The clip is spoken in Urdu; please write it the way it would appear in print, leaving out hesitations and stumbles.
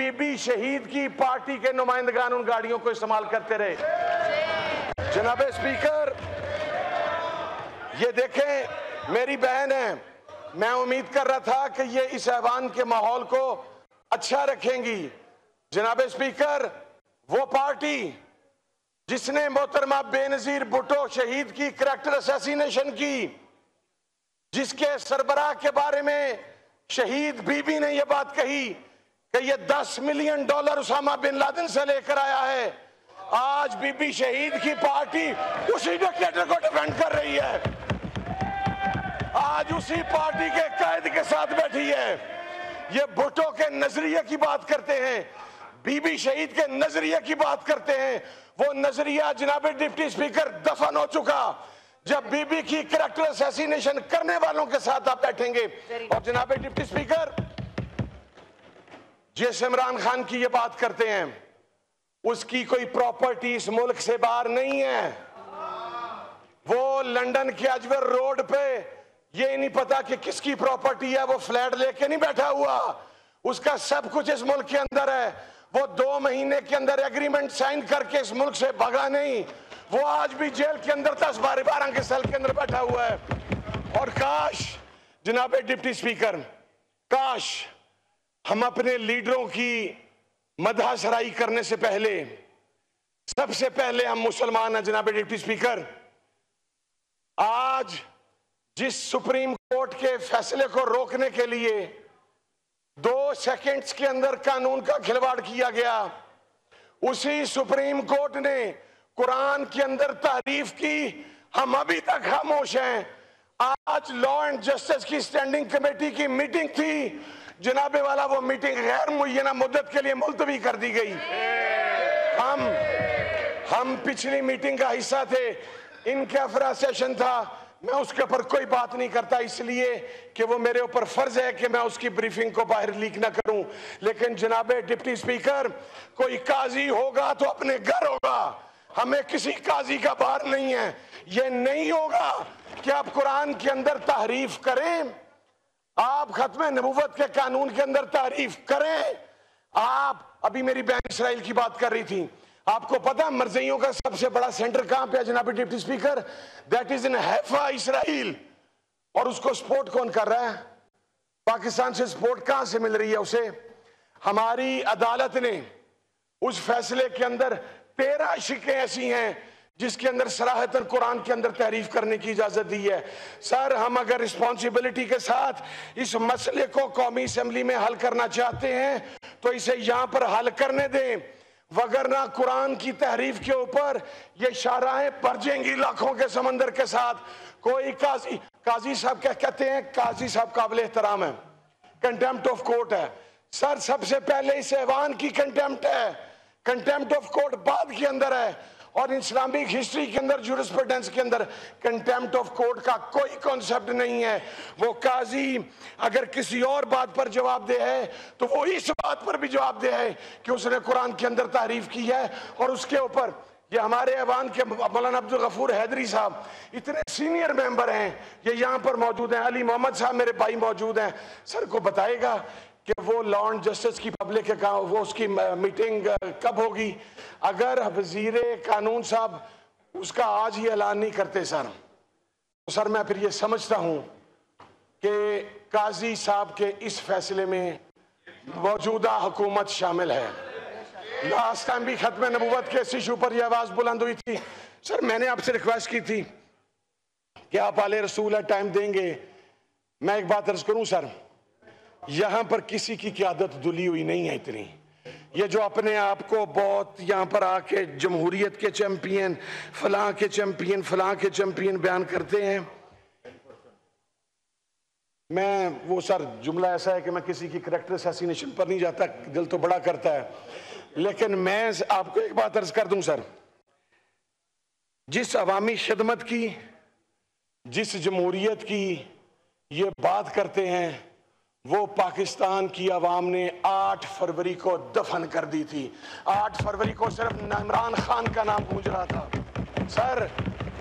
بی بی شہید کی پارٹی کے نمائندگان ان گاڑیوں کو استعمال کرتے رہے۔ جناب اسپیکر، یہ دیکھیں میری بہن ہے، میں امید کر رہا تھا کہ یہ اس ایوان کے ماحول کو اچھا رکھیں گی۔ جناب اسپیکر، وہ پارٹی جس نے محترمہ بے نظیر بھٹو شہید کی کریکٹر اسیسینیشن کی، جس کے سربراہ کے بارے میں شہید بی بی نے یہ بات کہی کہ یہ $10 ملین اسامہ بن لادن سے لے کر آیا ہے، آج بی بی شہید کی پارٹی اسی ڈکٹیٹر کو ڈیفینڈ کر رہی ہے، آج اسی پارٹی کے قائد کے ساتھ بیٹھی ہے۔ یہ بھٹو کے نظریے کی بات کرتے ہیں، بی بی شہید کے نظریے کی بات کرتے ہیں۔ وہ نظریہ جناب ڈپٹی اسپیکر دفن ہو چکا جب بی بی کی کریکٹر اسیسینیشن کرنے والوں کے ساتھ آپ بیٹھیں گے۔ اور جناب ڈپٹی اسپیکر، جس عمران خان کی یہ بات کرتے ہیں، اس کی کوئی پراپرٹی اس ملک سے باہر نہیں ہے۔ وہ لنڈن کے اجور روڈ پہ یہ نہیں پتا کہ کس کی پراپرٹی ہے، وہ فلیٹ لے کے نہیں بیٹھا ہوا، اس کا سب کچھ اس ملک کے اندر ہے۔ وہ 2 مہینے کے اندر ایگریمنٹ سائن کر کے اس ملک سے بھگا نہیں، وہ آج بھی جیل کے اندر 10-12 کے سیل کے اندر بیٹھا ہوا ہے۔ اور کاش جناب ڈپٹی اسپیکر، کاش ہم اپنے لیڈروں کی مدح سرائی کرنے سے پہلے، سب سے پہلے ہم مسلمان ہیں جناب ڈپٹی اسپیکر۔ آج جس سپریم کورٹ کے فیصلے کو روکنے کے لیے 2 سیکنڈز کے اندر قانون کا کھلواڑ کیا گیا، اسی سپریم کورٹ نے قرآن کے اندر تعریف کی، ہم ابھی تک خاموش ہیں۔ آج لا اینڈ جسٹس کی اسٹینڈنگ کمیٹی کی میٹنگ تھی، جناب والا وہ میٹنگ غیر معینہ مدت کے لیے ملتوی کر دی گئی۔ ہم پچھلی میٹنگ کا حصہ تھے، ان کا فراسیشن تھا، میں اس کے اوپر کوئی بات نہیں کرتا اس لیے کہ وہ میرے اوپر فرض ہے کہ میں اس کی بریفنگ کو باہر لیک نہ کروں۔ لیکن جناب ڈپٹی اسپیکر، کوئی قاضی ہوگا تو اپنے گھر ہوگا، ہمیں کسی قاضی کا بار نہیں ہے۔ یہ نہیں ہوگا کہ آپ قرآن کے اندر تحریف کریں، آپ ختم نبوت کے قانون کے اندر تعریف کریں۔ آپ ابھی میری بہن اسرائیل کی بات کر رہی تھی، آپ کو پتا مرزائیوں کا سب سے بڑا سینٹر کہاں پہ ہے جناب ڈپٹی اسپیکر؟ دیٹ از ان حیفا، اسرائیل۔ اور اس کو سپورٹ کون کر رہا ہے؟ پاکستان سے سپورٹ کہاں سے مل رہی ہے اسے؟ ہماری عدالت نے اس فیصلے کے اندر 13 شقیں ایسی ہیں جس کے اندر صراحتاً قرآن کے اندر تحریف کرنے کی اجازت دی ہے۔ سر، ہم اگر رسپانسبلٹی کے ساتھ اس مسئلے کو قومی اسمبلی میں حل کرنا چاہتے ہیں تو اسے یہاں پر حل کرنے دیں، وگرنہ قرآن کی تحریف کے اوپر یہ شاہراہیں بھر جائیں گی لاکھوں کے سمندر کے ساتھ۔ کوئی قاضی صاحب کیا کہتے ہیں؟ قاضی صاحب قابل احترام ہے، کنٹیمپٹ آف کورٹ ہے۔ سر، سب سے پہلے اس ایوان کی کنٹیمپٹ ہے، کنٹیمپٹ آف کورٹ بعد کے اندر ہے، اور اسلامک ہسٹری کے اندر جورسپروڈنس کے اندر کنٹیمپٹ آف کورٹ کا کوئی کانسیپٹ نہیں ہے۔ وہ قاضی اگر کسی اور بات پر جواب دہ ہے تو وہ اس بات پر بھی جواب دہ ہے کہ اس نے قرآن کے اندر تعریف کی ہے۔ اور اس کے اوپر یہ ہمارے ایوان کے مولانا عبدالغفور حیدری صاحب اتنے سینئر ممبر ہیں، یہ یہاں پر موجود ہیں، علی محمد صاحب میرے بھائی موجود ہیں، سر کو بتائے گا کہ وہ لا اینڈ جسٹس کی پبلک ہے کہاں، وہ اس کی میٹنگ کب ہوگی؟ اگر وزیر قانون صاحب اس کا آج ہی اعلان نہیں کرتے سر، تو سر میں پھر یہ سمجھتا ہوں کہ قاضی صاحب کے اس فیصلے میں موجودہ حکومت شامل ہے۔ لاسٹ ٹائم بھی ختم نبوت کے اس ایشو پر یہ آواز بلند ہوئی تھی۔ سر، میں نے آپ سے ریکویسٹ کی تھی کہ آپ آل رسول ہے ٹائم دیں گے۔ میں ایک بات عرض کروں سر، یہاں پر کسی کی قیادت دلی ہوئی نہیں ہے اتنی۔ یہ جو اپنے آپ کو بہت یہاں پر آ کے جمہوریت کے چیمپئن، فلاں کے چیمپئن، فلاں کے چیمپئن بیان کرتے ہیں، میں وہ سر جملہ ایسا ہے کہ میں کسی کی کریکٹر اسیسینیشن پر نہیں جاتا، دل تو بڑا کرتا ہے، لیکن میں آپ کو ایک بات عرض کر دوں سر، جس عوامی خدمت کی، جس جمہوریت کی یہ بات کرتے ہیں، وہ پاکستان کی عوام نے 8 فروری کو دفن کر دی تھی۔ 8 فروری کو صرف عمران خان کا نام گونج رہا تھا۔ سر،